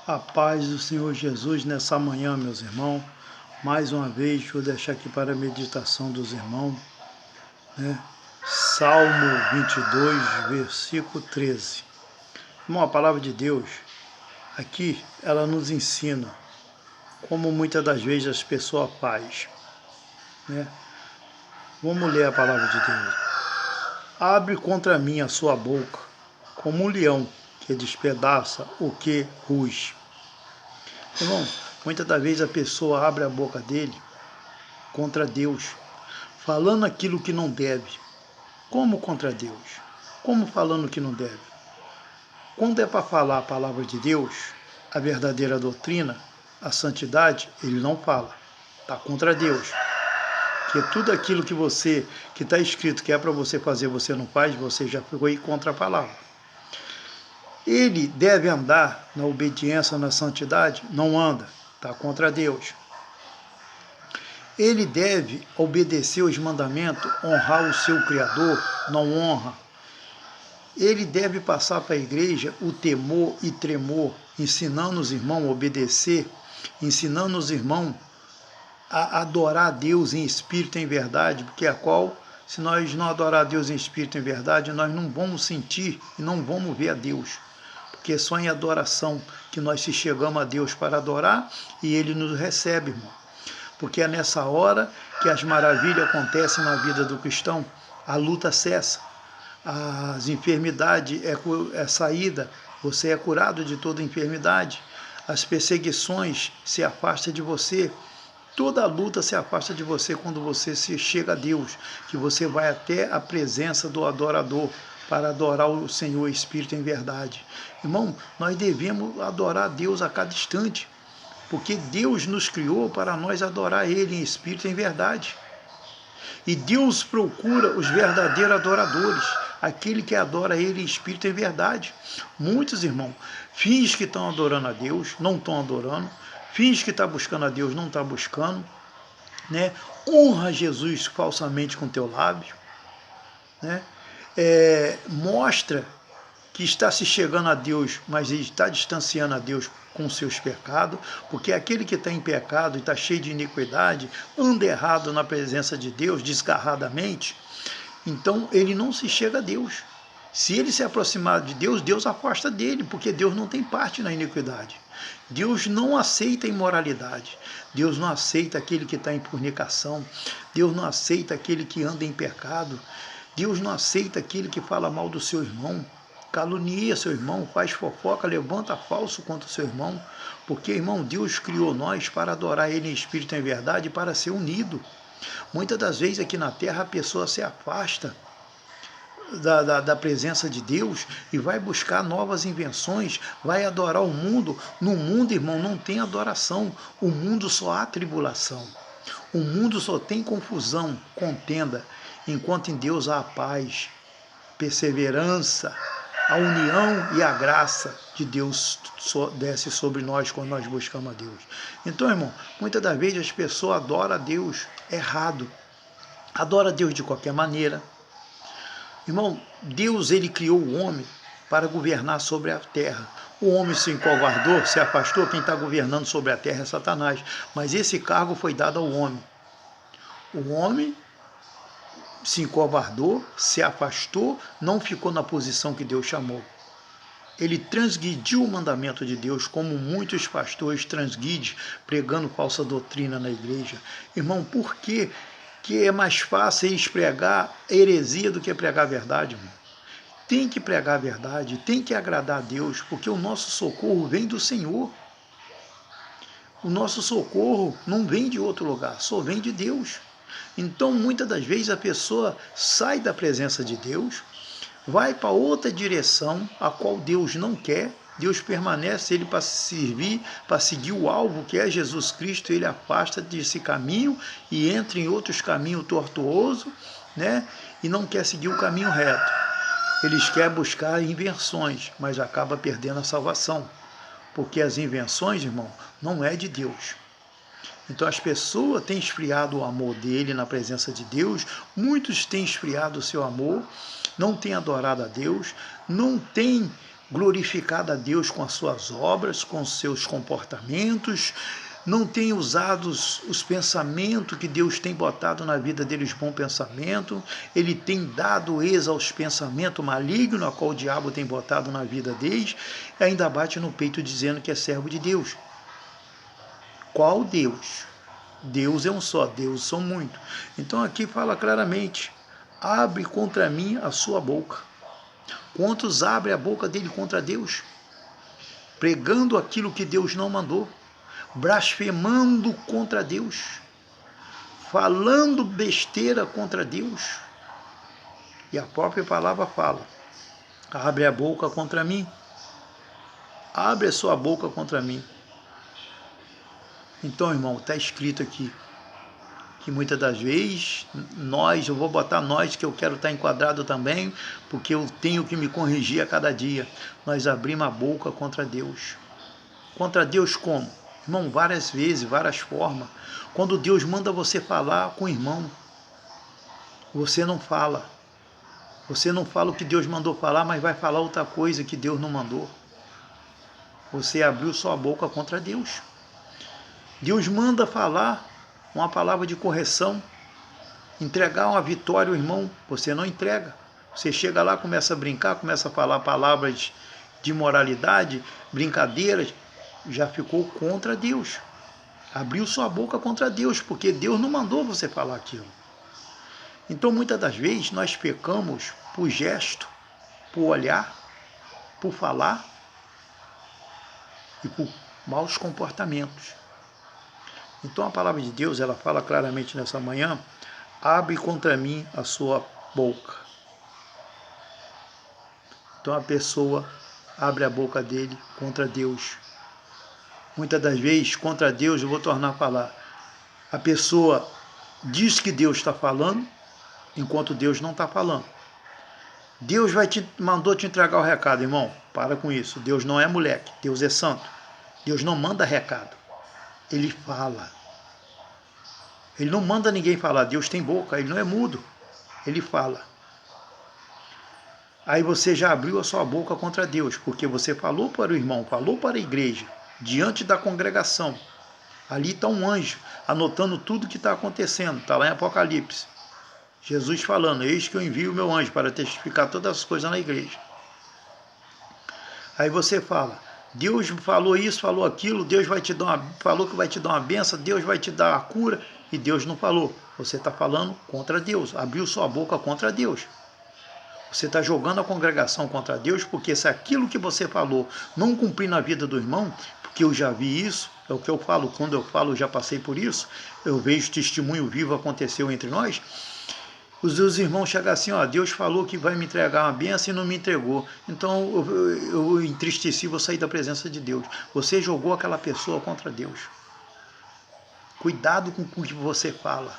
A paz do Senhor Jesus nessa manhã, meus irmãos. Mais uma vez, vou deixar aqui para a meditação dos irmãos, né? Salmo 22, versículo 13. Irmão, a palavra de Deus, aqui, ela nos ensina como muitas das vezes as pessoas fazem, né? Vamos ler a palavra de Deus. Abre contra mim a sua boca, como um leão que despedaça o que ruge. Irmão, muitas das vezes a pessoa abre a boca dele contra Deus, falando aquilo que não deve. Como contra Deus? Como falando que não deve? Quando é para falar a palavra de Deus, a verdadeira doutrina, a santidade, ele não fala. Está contra Deus. Porque tudo aquilo que está escrito que é para você fazer, você não faz, você já foi contra a palavra. Ele deve andar na obediência, na santidade? Não anda, está contra Deus. Ele deve obedecer os mandamentos, honrar o seu Criador? Não honra. Ele deve passar para a igreja o temor e tremor, ensinando os irmãos a obedecer, ensinando os irmãos a adorar a Deus em espírito e em verdade, porque se nós não adorar a Deus em espírito e em verdade, nós não vamos sentir e não vamos ver a Deus. Porque é só em adoração que nós se chegamos a Deus para adorar e Ele nos recebe, irmão. Porque é nessa hora que as maravilhas acontecem na vida do cristão, a luta cessa, as enfermidades é saída, você é curado de toda enfermidade, as perseguições se afastam de você, toda a luta se afasta de você quando você se chega a Deus, que você vai até a presença do adorador, para adorar o Senhor Espírito em verdade. Irmão, nós devemos adorar a Deus a cada instante, porque Deus nos criou para nós adorar Ele em espírito e em verdade. E Deus procura os verdadeiros adoradores, aquele que adora Ele em espírito e em verdade. Muitos, irmãos, fingem que estão adorando a Deus, não estão adorando, fingem que estão buscando a Deus, não estão buscando, né? Honra Jesus falsamente com teu lábio, né? Mostra que está se chegando a Deus, mas ele está distanciando a Deus com seus pecados, porque aquele que está em pecado e está cheio de iniquidade, anda errado na presença de Deus, desgarradamente, então ele não se chega a Deus. Se ele se aproximar de Deus, Deus afasta dele, porque Deus não tem parte na iniquidade. Deus não aceita a imoralidade. Deus não aceita aquele que está em fornicação. Deus não aceita aquele que anda em pecado. Deus não aceita aquele que fala mal do seu irmão, calunia seu irmão, faz fofoca, levanta falso contra o seu irmão, porque, irmão, Deus criou nós para adorar Ele em espírito e em verdade, para ser unido. Muitas das vezes aqui na terra a pessoa se afasta da presença de Deus e vai buscar novas invenções, vai adorar o mundo. No mundo, irmão, não tem adoração, o mundo só há tribulação, o mundo só tem confusão, contenda, enquanto em Deus há a paz, perseverança, a união e a graça de Deus desce sobre nós quando nós buscamos a Deus. Então, irmão, muitas das vezes as pessoas adoram a Deus errado, adoram a Deus de qualquer maneira. Irmão, Deus, ele criou o homem para governar sobre a terra. O homem se encovardou, se afastou, quem está governando sobre a terra é Satanás. Mas esse cargo foi dado ao homem. O homem se encovardou, se afastou, não ficou na posição que Deus chamou. Ele transgrediu o mandamento de Deus, como muitos pastores transgridem, pregando falsa doutrina na igreja. Irmão, por que é mais fácil eles pregar heresia do que pregar a verdade, irmão? Tem que pregar a verdade, tem que agradar a Deus, porque o nosso socorro vem do Senhor. O nosso socorro não vem de outro lugar, só vem de Deus. Então, muitas das vezes, a pessoa sai da presença de Deus, vai para outra direção, a qual Deus não quer. Deus permanece ele para servir, para seguir o alvo, que é Jesus Cristo. Ele afasta desse caminho e entra em outros caminhos tortuosos, né? E não quer seguir o caminho reto. Eles querem buscar invenções, mas acaba perdendo a salvação. Porque as invenções, irmão, não é de Deus. Então as pessoas têm esfriado o amor dele na presença de Deus, muitos têm esfriado o seu amor, não têm adorado a Deus, não têm glorificado a Deus com as suas obras, com os seus comportamentos, não tem usado os pensamentos que Deus tem botado na vida deles, bom pensamento, ele tem dado ex aos pensamentos malignos, a qual o diabo tem botado na vida deles, e ainda bate no peito dizendo que é servo de Deus. Qual Deus? Deus é um só, Deus são muitos. Então aqui fala claramente, abre contra mim a sua boca. Quantos abrem a boca dele contra Deus? Pregando aquilo que Deus não mandou, blasfemando contra Deus, falando besteira contra Deus. E a própria palavra fala, abre a boca contra mim, abre a sua boca contra mim. Então, irmão, está escrito aqui, que muitas das vezes, eu vou botar nós, que eu quero estar enquadrado também, porque eu tenho que me corrigir a cada dia. Nós abrimos a boca contra Deus. Contra Deus como? Irmão, várias vezes, várias formas. Quando Deus manda você falar com o irmão, você não fala. Você não fala o que Deus mandou falar, mas vai falar outra coisa que Deus não mandou. Você abriu sua boca contra Deus. Deus manda falar uma palavra de correção, entregar uma vitória ao irmão, você não entrega. Você chega lá, começa a brincar, começa a falar palavras de moralidade, brincadeiras, já ficou contra Deus. Abriu sua boca contra Deus, porque Deus não mandou você falar aquilo. Então, muitas das vezes, nós pecamos por gesto, por olhar, por falar e por maus comportamentos. Então a palavra de Deus, ela fala claramente nessa manhã, abre contra mim a sua boca. Então a pessoa abre a boca dele contra Deus. Muitas das vezes, contra Deus, eu vou tornar a falar. A pessoa diz que Deus está falando, enquanto Deus não está falando. Deus mandou te entregar o recado, irmão. Para com isso. Deus não é moleque, Deus é santo. Deus não manda recado. Ele fala. Ele não manda ninguém falar. Deus tem boca, ele não é mudo. Ele fala. Aí você já abriu a sua boca contra Deus, porque você falou para o irmão, falou para a igreja, diante da congregação. Ali está um anjo, anotando tudo que está acontecendo. Está lá em Apocalipse. Jesus falando, eis que eu envio o meu anjo para testificar todas as coisas na igreja. Aí você fala, Deus falou isso, falou aquilo, Deus falou que vai te dar uma benção, Deus vai te dar a cura, e Deus não falou. Você está falando contra Deus, abriu sua boca contra Deus. Você está jogando a congregação contra Deus, porque se aquilo que você falou não cumprir na vida do irmão, porque eu já vi isso, é o que eu falo, quando eu falo, eu já passei por isso, eu vejo testemunho vivo aconteceu entre nós, os irmãos chegam assim, ó, Deus falou que vai me entregar uma bênção e não me entregou. Então eu entristeci, vou sair da presença de Deus. Você jogou aquela pessoa contra Deus. Cuidado com o que você fala.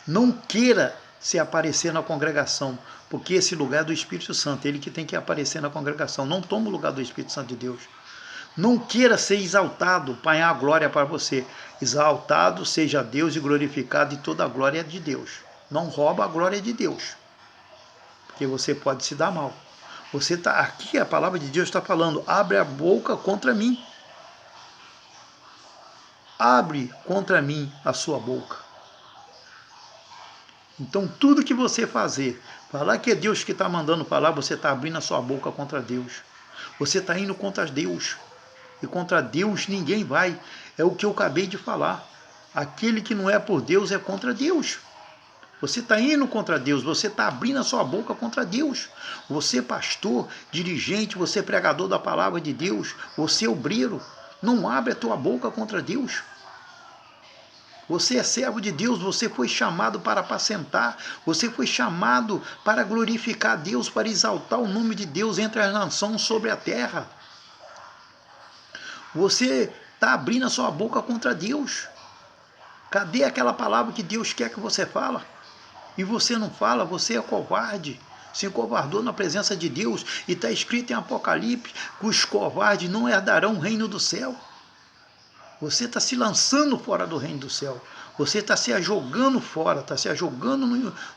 Não queira se aparecer na congregação, porque esse lugar é do Espírito Santo, ele que tem que aparecer na congregação. Não toma o lugar do Espírito Santo de Deus. Não queira ser exaltado, apanhar a glória para você. Exaltado seja Deus e glorificado, e toda a glória é de Deus. Não rouba a glória de Deus, porque você pode se dar mal. Você está aqui, a palavra de Deus está falando, abre a boca contra mim. Abre contra mim a sua boca. Então tudo que você fazer, falar que é Deus que está mandando falar, você está abrindo a sua boca contra Deus. Você está indo contra Deus. E contra Deus ninguém vai. É o que eu acabei de falar. Aquele que não é por Deus é contra Deus. Você está indo contra Deus, você está abrindo a sua boca contra Deus. Você pastor, dirigente, você pregador da palavra de Deus, você obreiro, não abre a tua boca contra Deus. Você é servo de Deus, você foi chamado para apacentar, você foi chamado para glorificar Deus, para exaltar o nome de Deus entre as nações sobre a terra. Você está abrindo a sua boca contra Deus. Cadê aquela palavra que Deus quer que você fala? E você não fala, você é covarde, se encovardou na presença de Deus, e está escrito em Apocalipse que os covardes não herdarão o reino do céu. Você está se lançando fora do reino do céu, você está se jogando fora, está se jogando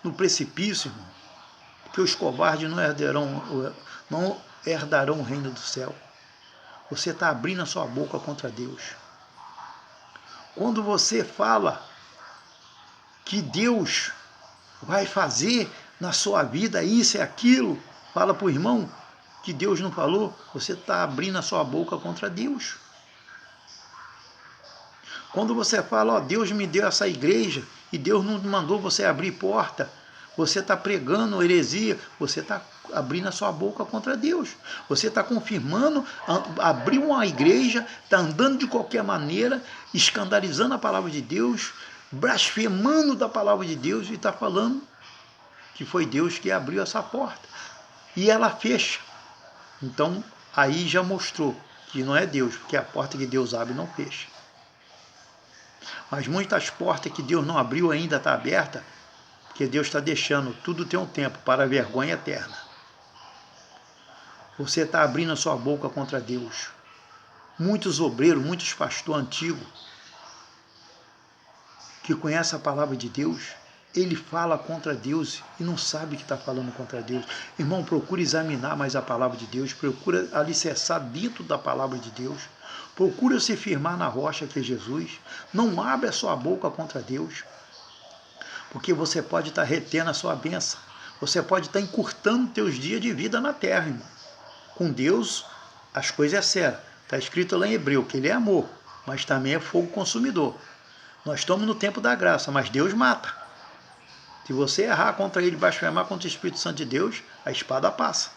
no precipício, irmão. Porque os covardes não herdarão, herdarão o reino do céu. Você está abrindo a sua boca contra Deus. Quando você fala que Deus vai fazer na sua vida isso e aquilo, fala para o irmão que Deus não falou, você está abrindo a sua boca contra Deus. Quando você fala, ó, Deus me deu essa igreja e Deus não mandou você abrir porta, você está pregando heresia, você está abrindo a sua boca contra Deus. Você está confirmando, abriu uma igreja, está andando de qualquer maneira, escandalizando a palavra de Deus, blasfemando da palavra de Deus e está falando que foi Deus que abriu essa porta. E ela fecha. Então, aí já mostrou que não é Deus, porque a porta que Deus abre não fecha. Mas muitas portas que Deus não abriu ainda está aberta, porque Deus está deixando, tudo tem um tempo, para a vergonha eterna. Você está abrindo a sua boca contra Deus. Muitos obreiros, muitos pastores antigos, que conhecem a palavra de Deus, ele fala contra Deus e não sabe que está falando contra Deus. Irmão, procure examinar mais a palavra de Deus, procura alicerçar dentro da palavra de Deus, procura se firmar na rocha que é Jesus, não abre a sua boca contra Deus, porque você pode estar retendo a sua bênção, você pode estar encurtando teus dias de vida na terra, irmão. Com Deus, as coisas é sérias. Está escrito lá em Hebreu que ele é amor, mas também é fogo consumidor. Nós estamos no tempo da graça, mas Deus mata. Se você errar contra ele, blasfemar contra o Espírito Santo de Deus, a espada passa.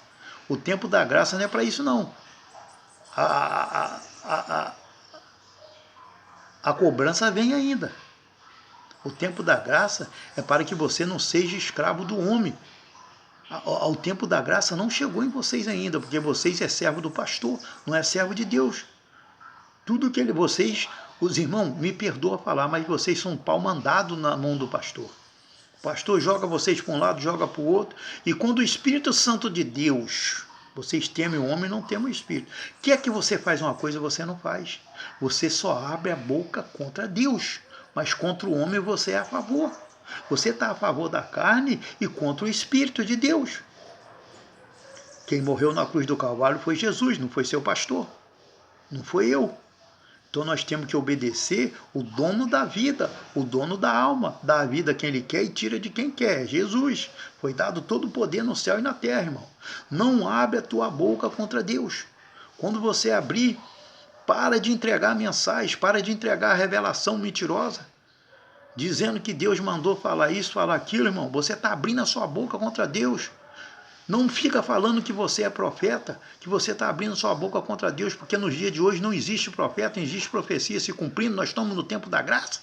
O tempo da graça não é para isso, não. A cobrança vem ainda. O tempo da graça é para que você não seja escravo do homem. O tempo da graça não chegou em vocês ainda, porque vocês é servo do pastor, não é servo de Deus. Tudo que vocês, os irmãos, me perdoa falar, mas vocês são um pau mandado na mão do pastor. O pastor joga vocês para um lado, joga para o outro, e quando o Espírito Santo de Deus, vocês temem o homem, não temem o Espírito. Quer que você faz uma coisa, você não faz. Você só abre a boca contra Deus, mas contra o homem você é a favor. Você está a favor da carne e contra o Espírito de Deus. Quem morreu na cruz do Calvário foi Jesus, não foi seu pastor. Não foi eu. Então nós temos que obedecer o dono da vida, o dono da alma, dá a vida a quem ele quer e tira de quem quer. Jesus. Foi dado todo o poder no céu e na terra, irmão. Não abre a tua boca contra Deus. Quando você abrir, para de entregar mensagens, para de entregar revelação mentirosa, dizendo que Deus mandou falar isso, falar aquilo, irmão. Você está abrindo a sua boca contra Deus. Não fica falando que você é profeta, que você está abrindo sua boca contra Deus, porque nos dias de hoje não existe profeta, não existe profecia se cumprindo, nós estamos no tempo da graça.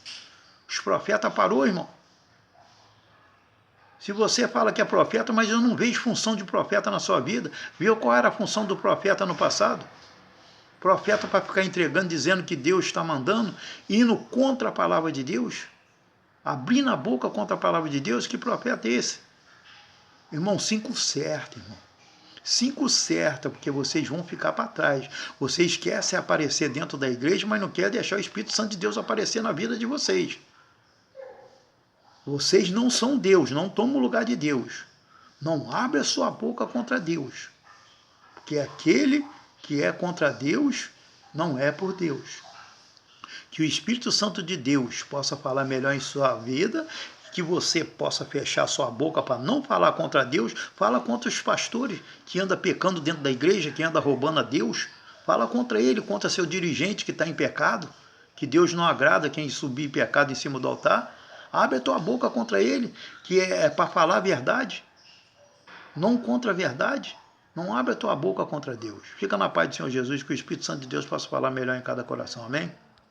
Os profetas parou, irmão. Se você fala que é profeta, mas eu não vejo função de profeta na sua vida, viu qual era a função do profeta no passado? Profeta para ficar entregando, dizendo que Deus está mandando, indo contra a palavra de Deus, abrindo a boca contra a palavra de Deus, que profeta é esse? Irmão, 5 certo, irmão. 5 certa, porque vocês vão ficar para trás. Vocês querem se aparecer dentro da igreja, mas não querem deixar o Espírito Santo de Deus aparecer na vida de vocês. Vocês não são Deus, não tomam o lugar de Deus. Não abre a sua boca contra Deus. Porque aquele que é contra Deus não é por Deus. Que o Espírito Santo de Deus possa falar melhor em sua vida, que você possa fechar sua boca para não falar contra Deus, fala contra os pastores que andam pecando dentro da igreja, que andam roubando a Deus, fala contra ele, contra seu dirigente que está em pecado, que Deus não agrada quem subir pecado em cima do altar, abre a tua boca contra ele, que é para falar a verdade, não contra a verdade, não abre a tua boca contra Deus. Fica na paz do Senhor Jesus, que o Espírito Santo de Deus possa falar melhor em cada coração, amém?